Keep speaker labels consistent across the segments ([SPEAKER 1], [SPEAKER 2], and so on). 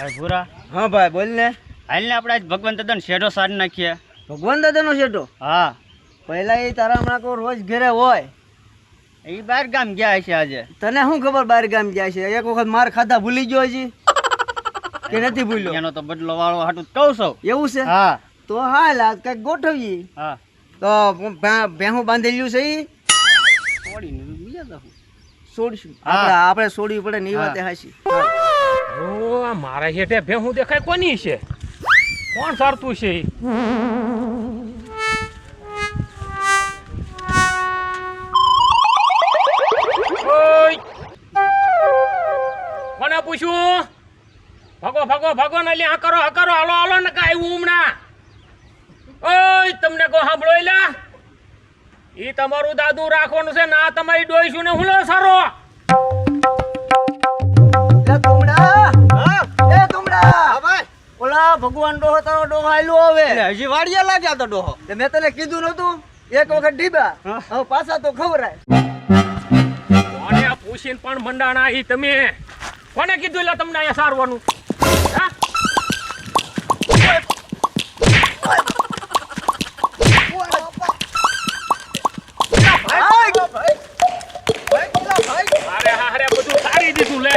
[SPEAKER 1] ભાઈ ભૂરા,
[SPEAKER 2] હા ભાઈ બોલ ને.
[SPEAKER 1] હાલ ને આપણે આજ ભગવાન દાદાનો શેઢો સારી નાખીએ.
[SPEAKER 2] ભગવાન દાદાનો શેઠો?
[SPEAKER 1] હા,
[SPEAKER 2] પહેલા એ તારા હમણાં કોઈ રોજ ઘરે હોય.
[SPEAKER 1] એ બહાર ગામ ગયા છે આજે.
[SPEAKER 2] તને શું ખબર બહાર ગામ જાય છે? એક વખત માર ખાધા ભૂલી ગયો હજી કે નથી ભૂલ્યો?
[SPEAKER 1] એનો તો બદલો વાળો હાટું કહું છું.
[SPEAKER 2] એવું છે?
[SPEAKER 1] હા
[SPEAKER 2] તો હાલ આજ કઈક ગોઠવીએ.
[SPEAKER 1] હા,
[SPEAKER 2] તો ભેહું બાંધેલું છે ઈ
[SPEAKER 1] છોડીને બીજા દઉં.
[SPEAKER 2] છોડશું.
[SPEAKER 1] હા.
[SPEAKER 2] આપણે છોડવી પડે ને એ વાતે હાચી.
[SPEAKER 3] ઓ આ મારા હેઠે ભેહું દેખાય કોની છે? કોણ સારતું છે ઈ? ઓય! કોને પૂછ્યું? ભાગો ભાગો ભાગો ને લે, આ કરો હાલો હાલો ને કાંઈ આવ્યું હમણાં. ઓય તમને કહો સાંભળો એલા, ઈ તમારું દાદુ રાખવાનું છે ને આ તમારી ડોઈશું ને હું લો સારો.
[SPEAKER 2] એ તુમડા!
[SPEAKER 1] હા
[SPEAKER 2] એ તુમડા!
[SPEAKER 1] ભાઈ,
[SPEAKER 2] ઓલા ભગવાન ડોહો તારો ડોહો આયલો હવે.
[SPEAKER 1] હજી વાડિયા લાગ્યા તો ડોહો.
[SPEAKER 2] તે મેં તને કીધું નતું એક વખત ઢીબા,
[SPEAKER 1] હા.
[SPEAKER 2] હવે પાછા તો ખવરાય.
[SPEAKER 3] કોને આ પૂછીને પણ મંડાણા ઈ તમે? કોને કીધું એટલે તમને અહીંયા સારવાનું? હા? મારે હારે બધું સારી દીધું લે.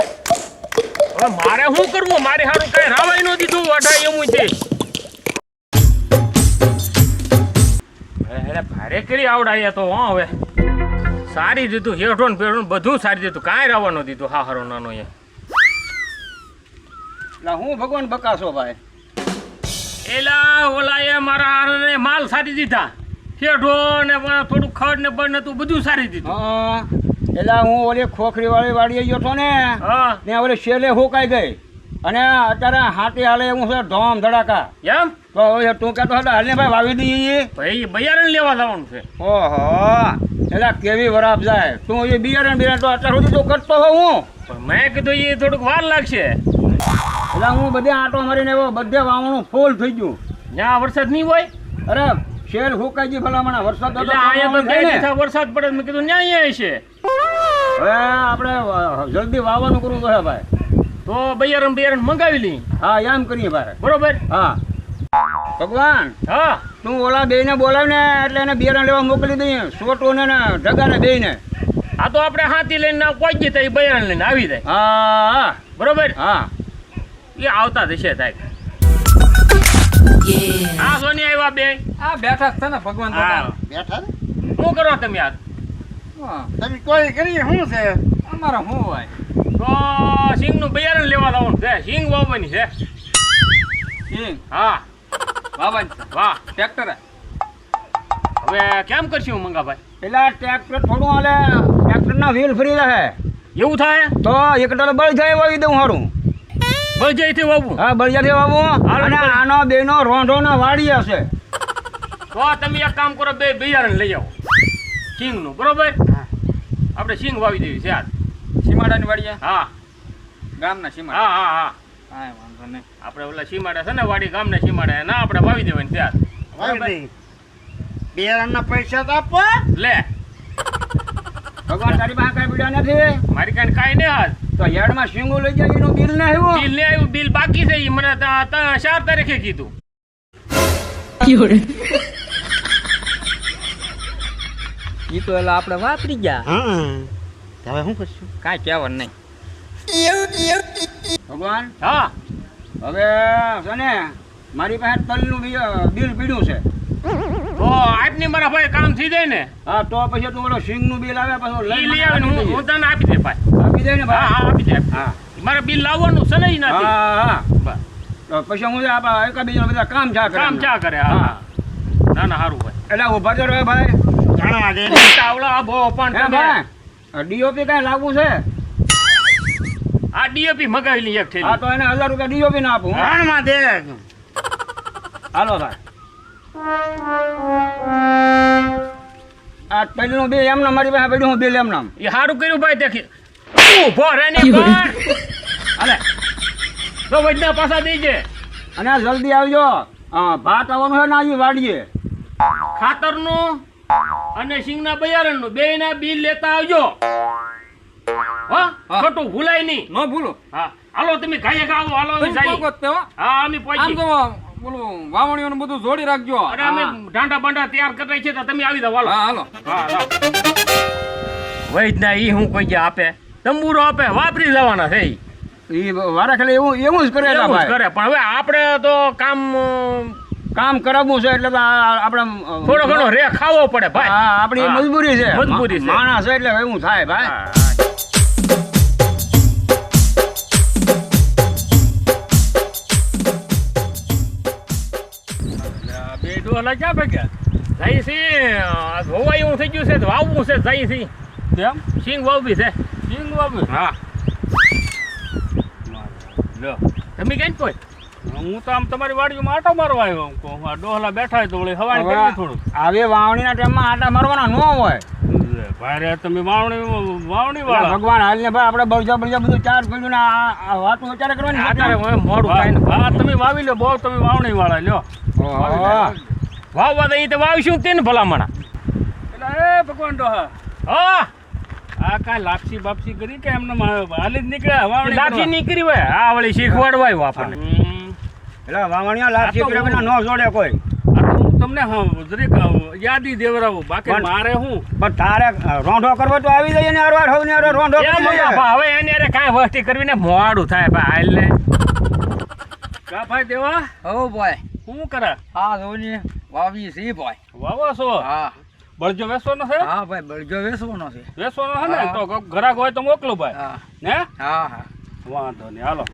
[SPEAKER 3] હવે મારે શું કરવું? મારે હારું કઈ રાવાય ન દીધું અઢાઈ એમ છે. અરે ભારે કરી આવડાય તો હા હવે સારી દીધું, હેઠો ને પેઠો ને બધું સારી દીધું, કાંઈ રાવાનો દીધું. હા હારો નાનો એ
[SPEAKER 1] હું ભગવાન બકાશો ભાઈ.
[SPEAKER 3] એલા ઓલા એ મારા હારાને માલ સારી દીધા, હેઠો ને થોડું ખડ ને બળ ને તું બધું સારી દીધું.
[SPEAKER 4] હા એટલે હું ઓલી ખોખરી વાળી વાડીએ ગયો હતો ને
[SPEAKER 3] હા
[SPEAKER 4] ને ઓલી શેલે હુકાઈ ગઈ અને અત્યારે હાથી હાલે હું છે ધોમ ધડાકા.
[SPEAKER 3] એમ
[SPEAKER 4] તો હવે તું કહેતો હતો હાલને ભાઈ વાવી દઈએ.
[SPEAKER 3] ભાઈ બિયારણ લેવા જવાનું છે.
[SPEAKER 4] ઓહો એટલે કેવી વરાપ જાય તું એ બિયારણ તો અત્યાર સુધી તો કરતો હોઉં હું.
[SPEAKER 3] પણ મેં કીધું એ થોડુંક વાર લાગશે.
[SPEAKER 4] એટલે હું બધે આંટો મારીને બધે વાવણું ફૂલ થઈ ગયું.
[SPEAKER 3] જ્યાં વરસાદ નહીં હોય
[SPEAKER 4] અરે શેલ હુકાઈ ગઈ ભલામણા વરસાદ હતો
[SPEAKER 3] એટલે અહીંયા તો બે દિવસ વરસાદ પડે મેં કીધું ન્યાય છે.
[SPEAKER 4] હવે આપણે જલ્દી વાવવાનું કરવું તો હે ભાઈ.
[SPEAKER 3] તો બિયારણ મંગાવી લઈ.
[SPEAKER 4] હા એમ કરીએ ભાઈ.
[SPEAKER 3] બરોબર.
[SPEAKER 4] હા ભગવાન
[SPEAKER 3] હા
[SPEAKER 4] તું ઓલા બેને બોલાવ ને એટલે એને બિયારણ લેવા મોકલી દઈએ સોટો ને ઢગાને બેને.
[SPEAKER 3] આ તો આપણે હાથી લઈને પહોંચી તો એ બિયારણ લઈને આવી જાય.
[SPEAKER 4] હા હા
[SPEAKER 3] બરોબર.
[SPEAKER 4] હા
[SPEAKER 3] એ આવતા જશે થાય. હા સોની આવ્યા બે.
[SPEAKER 5] આ બેઠા છે ને ભગવાન દાદા.
[SPEAKER 3] હા
[SPEAKER 1] બેઠા ને?
[SPEAKER 3] શું કરો તમે યાર?
[SPEAKER 5] હા,
[SPEAKER 1] તમે કોઈ કરી શું છે?
[SPEAKER 5] અમારે શું હોય?
[SPEAKER 3] તો સિંગનું બિયારણ લેવા લાવવાનું છે, સિંગ વાવવાની છે.
[SPEAKER 5] સિંગ
[SPEAKER 3] હા
[SPEAKER 5] બાબાજી છે.
[SPEAKER 3] વાહ.
[SPEAKER 5] ટ્રેક્ટર હે.
[SPEAKER 3] હવે કેમ કરશું મંગાભાઈ?
[SPEAKER 4] એટલે ટ્રેક્ટર થોડું હાલે ટ્રેક્ટરના વ્હીલ ફરી રહે
[SPEAKER 3] એવું થાય
[SPEAKER 4] તો એક ટર બળ જાય વાવી દઉં સારું.
[SPEAKER 3] બજાઈથી વાવું.
[SPEAKER 4] હા બળિયાથી વાવું
[SPEAKER 3] હાલો,
[SPEAKER 4] અને
[SPEAKER 3] બળ.
[SPEAKER 4] આનો બેનો રોંઢો ને વાડી હશે.
[SPEAKER 3] તો તમે એક કામ કરો, બે બિયારણ લઈ આવો સિંગનું. બરોબર. આપણે સિંગ વાવી દેવી છે યાર.
[SPEAKER 5] સીમાડાની વાડીએ
[SPEAKER 3] હા
[SPEAKER 5] ગામના સીમાડા.
[SPEAKER 3] હા હા હા
[SPEAKER 5] હા વાંધો નહીં.
[SPEAKER 3] આપણે ઓલા સીમાડા છે ને વાડી ગામના સીમાડા ના આપણે વાવી દેવાની છે યાર. બરોબર.
[SPEAKER 1] બિયારણના પૈસા તો આપો.
[SPEAKER 3] લે
[SPEAKER 4] ભગવાન તારી પાસે કઈ પીડા નથી
[SPEAKER 3] મારી કાંઈ કાંઈ નહીં હાલ.
[SPEAKER 4] તો હેડમાં સિંગું લઈ જાય એનું બિલ ના આવ્યું.
[SPEAKER 3] બિલ ને આવ્યું, બિલ બાકી છે ઈ મને 4 તારીખે કીધું.
[SPEAKER 5] ઈ તો એટલે આપણે વાપરી ગયા.
[SPEAKER 1] હા હવે શું કરશું?
[SPEAKER 5] કાંઈ કહેવાનું નહીં.
[SPEAKER 4] ભગવાન
[SPEAKER 3] હા
[SPEAKER 4] હવે છે ને મારી પાસે તલનું બિલ પીડ્યું છે.
[SPEAKER 3] તો આજની મારા ભાઈ કામ થઈ જાય ને
[SPEAKER 4] હા તો પછી તું ઓલો સિંગનું બિલ આવે પછી
[SPEAKER 3] ઈ
[SPEAKER 4] લઈ
[SPEAKER 3] લઈ આવીને હું તને આપી દે ભાઈ.
[SPEAKER 4] આપી દે ને
[SPEAKER 3] હા
[SPEAKER 4] ભાઈ.
[SPEAKER 3] હા આપી દે.
[SPEAKER 4] હા
[SPEAKER 3] મારે બિલ લાવવાનું છે ને ઈ નથી.
[SPEAKER 4] હા હા
[SPEAKER 3] બસ.
[SPEAKER 4] તો પછી હું આપણા એકાબીજા બધા કામ ચા કરે
[SPEAKER 3] કામ ચા કરે. હા ના ના સારું ભાઈ.
[SPEAKER 4] એટલે ઉભા તો રહે ભાઈ.
[SPEAKER 1] જાણવા દે.
[SPEAKER 3] ચાવડા બહુ પણ
[SPEAKER 4] હે
[SPEAKER 3] તમે
[SPEAKER 4] ભાઈ ડીઓપી કઈ લાગવું છે?
[SPEAKER 3] આ ડીએપી મગાવી લઈ એક
[SPEAKER 4] હા
[SPEAKER 3] થેલી.
[SPEAKER 4] તો એને 1000 રૂપિયા ડીઓપી ના આપું.
[SPEAKER 1] જાણવા દે.
[SPEAKER 4] હાલો ભાઈ આ પહેલું બિલ એમને મારી પાસે પડ્યું હું બિલ એમને.
[SPEAKER 3] એ સારું કર્યું ભાઈ દેખી. ઉભો રહે ને પણ.
[SPEAKER 4] હાલે
[SPEAKER 3] તો વજના પાછા દેજે.
[SPEAKER 4] અને આ જલ્દી આવજો. હા ભાત આવવાનું છે ને આજે વાડીએ.
[SPEAKER 3] ખાતરનું અને સિંગના બિયારણનું બેયના બિલ લેતા આવજો. હા ખોટું ભૂલાય નહીં.
[SPEAKER 5] ન ભૂલો.
[SPEAKER 3] હા હાલો તમે ખાઈએ ખાઓ હાલો અમે
[SPEAKER 5] તમે
[SPEAKER 3] જઈએ.
[SPEAKER 5] પોકો જ તે હો.
[SPEAKER 3] હા અમે
[SPEAKER 5] આમ
[SPEAKER 3] પહોંચી
[SPEAKER 5] તો બોલું વાવણીઓનું બધું જોડી રાખજો.
[SPEAKER 3] અરે અમે ઢાંડા બાંડા તૈયાર કરી છે તો તમે આવી જાઓ હાલો.
[SPEAKER 5] હા હાલો.
[SPEAKER 3] હા હાલો. વૈદના ઈ હું કોઈ જે આપે તંબુરો આપે વાપરી જવાના છે ઈ.
[SPEAKER 4] એ વારા ખાલી એવું એવું જ કરે
[SPEAKER 3] એવું જ
[SPEAKER 4] ભાઈ
[SPEAKER 3] કરે પણ હવે આપણે તો કામ
[SPEAKER 4] કામ કરાવવું છે એટલે તો આપણે
[SPEAKER 3] થોડો ઘણો રે ખાવો પડે ભાઈ.
[SPEAKER 4] હા આપણી
[SPEAKER 3] હા.
[SPEAKER 4] મજબૂરી છે
[SPEAKER 3] મજબૂરી છે.
[SPEAKER 4] માણસ છે એટલે એવું થાય ભાઈ
[SPEAKER 3] હા. બે ડોલા ક્યાં ભાગ્યા જઈ છે ધોવાયું થઈ ગયું છે તો વાવવું છે જઈ છે
[SPEAKER 5] કેમ
[SPEAKER 3] સિંગ વાવવી છે.
[SPEAKER 5] સિંગ વાવી.
[SPEAKER 3] હા
[SPEAKER 5] લ્યો.
[SPEAKER 3] તમે કેમ કોઈ
[SPEAKER 5] હું તો આમ તમારી વાડીમાં આટો મારવા આવ્યો. કહું, આ ડોહલા બેઠા હોય તો વળી હવાણી
[SPEAKER 4] હવે
[SPEAKER 5] કરી થોડું.
[SPEAKER 4] આવી વાવણીના ટાઈમમાં આટા મારવાના ન હોય
[SPEAKER 5] ભાઈ રે તમે વાવણી
[SPEAKER 4] એટલે
[SPEAKER 5] વાળા.
[SPEAKER 4] ભગવાન હાલને ભાઈ આપણે બળજા બળજા બધું ચાર પડ્યું ને આ વાતો વિચારે કરવાની છે.
[SPEAKER 3] અત્યારે હવે મોડું થાય ને
[SPEAKER 5] હા તમે વાવી લો બહુ તમે વાવણી વાળા લ્યો.
[SPEAKER 4] ઓહો.
[SPEAKER 3] વાવવા દઈએ તો વાવશું તેને ભલામણા.
[SPEAKER 5] એટલે એ ભગવાન ડોહા
[SPEAKER 3] હા
[SPEAKER 5] આ કાંઈ લાપસી બાપસી કરી કે એમને હાલી જ નીકળ્યા વાવણી
[SPEAKER 3] લાઠી
[SPEAKER 5] કરવા?
[SPEAKER 3] નીકળી હોય આ વળી શીખવાડવા આવ્યો આપણને.
[SPEAKER 5] હમ.
[SPEAKER 4] એટલે વાવણીયા લાગશે
[SPEAKER 5] આ તો
[SPEAKER 4] પેલા ન જોડે કોઈ
[SPEAKER 5] આ તો હું તમને જરીક યાદી દેવરાવું બાકી
[SPEAKER 4] પણ-
[SPEAKER 5] મારે હું
[SPEAKER 4] પણ તારે રોંઢો કરવો તો આવી જઈએ ને અરવાર હવે ને રોંઢો
[SPEAKER 3] એ
[SPEAKER 4] કરી
[SPEAKER 3] મંગા
[SPEAKER 4] લઈએ.
[SPEAKER 3] ભા, હવે એની હારે કાંઈ વસ્તી કરવી ને મોડું થાય ભાઈ હાલ ને.
[SPEAKER 5] કા ભાઈ દેવા
[SPEAKER 2] હો ભાઈ
[SPEAKER 5] શું કરે
[SPEAKER 2] હા જોની વાવી છે ભાઈ
[SPEAKER 5] વાવો છો
[SPEAKER 2] હા
[SPEAKER 5] બળજો વેસવાનો છે
[SPEAKER 2] હા ભાઈ બળજો વેસવાનો છે
[SPEAKER 5] વેસવાનો છે ને
[SPEAKER 2] હા.
[SPEAKER 5] તો કોક ઘરાક હોય તો મોકલો ભાઈ
[SPEAKER 2] હા
[SPEAKER 5] ને
[SPEAKER 2] હા હા
[SPEAKER 5] વાંધો નહીં હાલો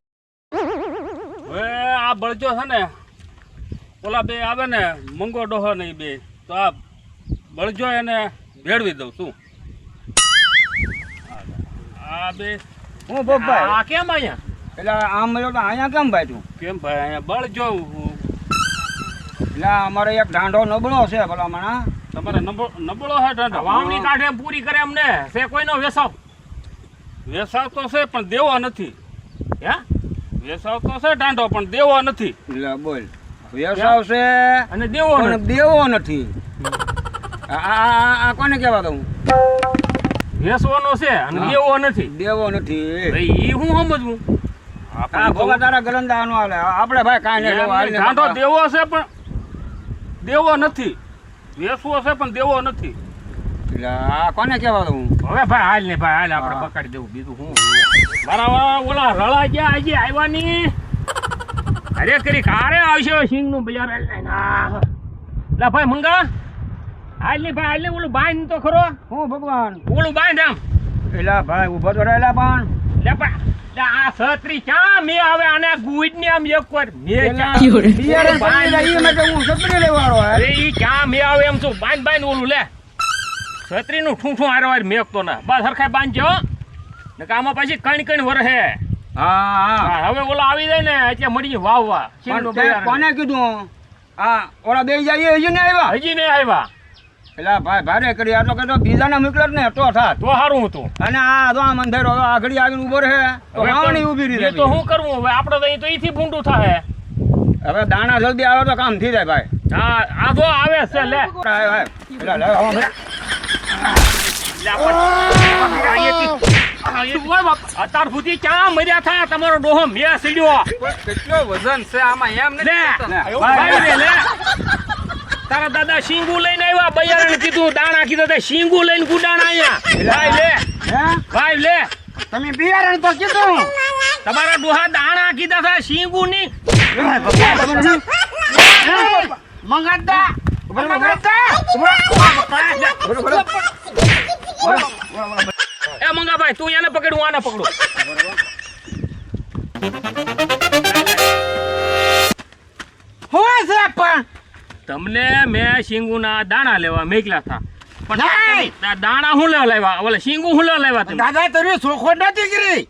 [SPEAKER 5] હવે આ બળજો છે ને ઓલા બે આવે ને મંગો ડોહો ને ઈ બે તો આ બળજો એને ભેળવી દઉં શું આ બે
[SPEAKER 4] હું બપ્પાઈ
[SPEAKER 3] આ કેમ અહીંયા
[SPEAKER 4] એટલે આમ મળ્યો તો અહીંયા કેમ ભાઈ તું
[SPEAKER 5] કેમ ભાઈ અહીંયા બળજો
[SPEAKER 4] એટલે અમારે એક ઢાંઢો નબળો છે ભલા માણા
[SPEAKER 5] તમારે નબળો હે ઢાંઢો
[SPEAKER 3] વાવણી કાઢે એમ પૂરી કરે એમને છે કોઈનો વેસાવ
[SPEAKER 5] વેસાવ તો છે પણ દેવો નથી
[SPEAKER 3] હે
[SPEAKER 5] વેસાવ તો છે ઢાંઢો પણ દેવો નથી
[SPEAKER 4] એટલે બોલ વ્યવસાય છે
[SPEAKER 3] અને દેવો
[SPEAKER 4] પણ
[SPEAKER 3] નથી.
[SPEAKER 4] દેવો નથી આ કોને કહેવા દઉં
[SPEAKER 3] વેસવાનો છે અને
[SPEAKER 4] હા.
[SPEAKER 3] દેવો નથી
[SPEAKER 4] દેવો નથી
[SPEAKER 3] ભાઈ ઈ હું સમજવું
[SPEAKER 4] આ ભોગા તારા ગલંદા નો હાલે આપણે ભાઈ કાંઈ નહીં લેવા હાલને
[SPEAKER 5] ઢાંઢો
[SPEAKER 4] બાપા.
[SPEAKER 5] દેવો છે પણ દેવો નથી વેસવો છે પણ દેવો નથી
[SPEAKER 4] એટલે આ કોને કહેવા દઉં
[SPEAKER 3] હવે ભાઈ હાલ ને ભાઈ હાલ
[SPEAKER 4] હા.
[SPEAKER 3] આપણે પકડી દેવું બીજું હું મારા ઓલા રળા ગયા હજી આવ્યા ની અરે કરી કારે આવશે સિંગ નું બજાર લા ભાઈ મંગા હાલ ને ભાઈ હાલ ને ઓલું બાંધ તો ખરો
[SPEAKER 4] હું ભગવાન
[SPEAKER 3] ઓલું બાંધ આમ
[SPEAKER 4] એટલે ભાઈ ઉભો તો રહેલા પણ
[SPEAKER 3] લે પણ લે આ છત્રી ચા મે આવે આને ગુઈડ ને આમ એક વાર મે ચા
[SPEAKER 4] બિયારણ પડી જાય ઈ માટે હું સપડી લેવાનો
[SPEAKER 3] અરે ઈ ચા મે આવે એમ શું બાંધ બાંધ ઓલું લે છત્રી નું ઠૂઠું હારો હાર મેકતો ના બસ હરખાઈ બાંધજો ને આમાં પછી કણ કણ વરહે
[SPEAKER 4] હા હા
[SPEAKER 3] હા, હવે ઓલા આવી જાય ને એટલે મળી વાવવા
[SPEAKER 4] પણ તે કોને કીધું આ ઓલા બે જાય હજી ને આવ્યા
[SPEAKER 3] હજી નહીં આવ્યા
[SPEAKER 4] એટલે ભાઈ ભારે કરી આટલો કે બીજાને મોકલો જ ને તો થાત
[SPEAKER 3] તો સારું હતું
[SPEAKER 4] અને આ તો આ મંદિરો આ ઘડી આવીને ઉભો રહે તો
[SPEAKER 3] હવે
[SPEAKER 4] વાવણી ઊભી રહી
[SPEAKER 3] તો શું કરવું હવે આપણે તો અહીં તો અહીંથી ભૂંડું થાય
[SPEAKER 4] હવે દાણા જલ્દી આવે તો કામ થઈ જાય ભાઈ
[SPEAKER 3] હા આ જો આવે છે લે
[SPEAKER 4] ભાઈ ભાઈ એટલે લે આવો ભાઈ.
[SPEAKER 3] અત્યાર સુધી ચા મર્યા થયા તમારો ડોહો મેં સીડ્યો
[SPEAKER 5] કેટલો વજન છે આમાં એમ
[SPEAKER 3] લે ભાઈ રે લે તારા દાદા શીંગુ લઈને આવ્યા બૈયાને કીધું દાણા કીધું તે શીંગુ લઈને ગુડાણા અહીંયા ભાઈ લે
[SPEAKER 4] હે
[SPEAKER 3] ભાઈ લે
[SPEAKER 4] તમે બિયારણ તો કીધું
[SPEAKER 3] તમારા ડોહા દાણા કીધા હતા શીંગુ ની
[SPEAKER 1] મંગાતા
[SPEAKER 3] એ મંગાભાઈ તું એને પકડ હું આને પકડું
[SPEAKER 1] હોય છે પણ
[SPEAKER 3] તમને મેં શીંગુના દાણા લેવા મેકલા હતા પણ
[SPEAKER 1] નહીં.
[SPEAKER 3] તમે દાણા હું લેવા લાવ્યા ઓલા શીંગુ હું લેવા લાવ્યા તમે
[SPEAKER 1] દાદા તમે સોખો નથી કરી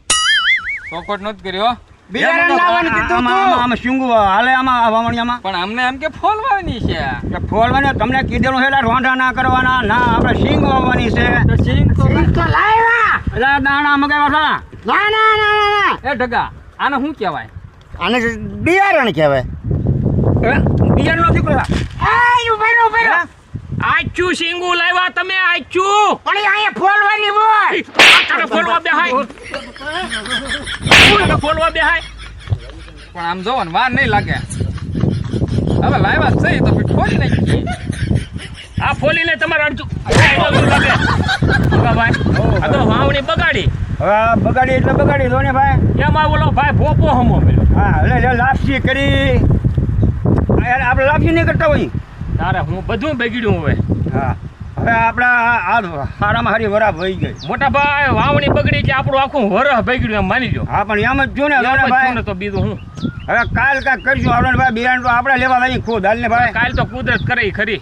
[SPEAKER 5] ચોખવટ નથી કર્યો
[SPEAKER 1] બિયારણ લાવવાનું કીધું
[SPEAKER 4] આમાં
[SPEAKER 1] તું
[SPEAKER 4] આમાં શીંગુ હાલે આમાં વાવણીયામાં
[SPEAKER 5] પણ અમને એમ કે ફોલવાની છે
[SPEAKER 4] કે ફોલવાને તમને કીધેલું છે એટલે રોંઢા ના કરવાના ના આપણે શીંગ વાવવાની છે
[SPEAKER 5] તો સિંગ તો
[SPEAKER 1] તો લાવ્યા
[SPEAKER 4] એટલે દાણા મગાવ્યા હતા
[SPEAKER 1] ના ના ના ના ના
[SPEAKER 5] એ ઢગા આને શું કહેવાય
[SPEAKER 1] આને બિયારણ કહેવાય
[SPEAKER 4] બિયારણ નો દીકરો
[SPEAKER 1] એ ઉભા રહો
[SPEAKER 4] હે?
[SPEAKER 3] આચું શીંગું લાવ્યા તમે આચું
[SPEAKER 1] પણ એ અહીંયા ફોલવાની હોય
[SPEAKER 3] આચાને ખોલવા બેહાય આચાને ખોલવા બેહાય
[SPEAKER 6] પણ આમ જોવો ને વાર નહીં લાગે હવે લાવ્યા જ છે તો પછી ખોલી નાખીએ
[SPEAKER 3] આ ફોલીને તમારે અડધું લાગે ભાઈ આ તો વાવણી બગાડી
[SPEAKER 4] હવે આ બગાડી એટલે બગાડી દો ને ભાઈ.
[SPEAKER 3] એમાં ઓલો ભાઈ ભોપો હમો મળ્યો
[SPEAKER 4] હા એટલે લાપસી કરી આપણે લાપસી નહીં કરતા હોય.
[SPEAKER 3] તારે હું બધું બગડ્યું હવે
[SPEAKER 4] હા હવે આપણા આ સારામાં સારી વરાપ વહી ગઈ.
[SPEAKER 3] મોટા ભાઈ વાવણી બગડી એટલે આપણું આખું વરહ બગડ્યું એમ માની લો
[SPEAKER 4] હા પણ એમ જ જો ને
[SPEAKER 3] એમ જ છું
[SPEAKER 4] ભાઈ.
[SPEAKER 3] ને તો બીજું હું
[SPEAKER 4] હવે કાલ કાંઈક કરશું આપણે ભાઈ બિયારણ તો આપણે લેવા જઈએ ખુદ હાલ ને ભાઈ.
[SPEAKER 3] કાલ તો કુદરત કરે ઈ ખરી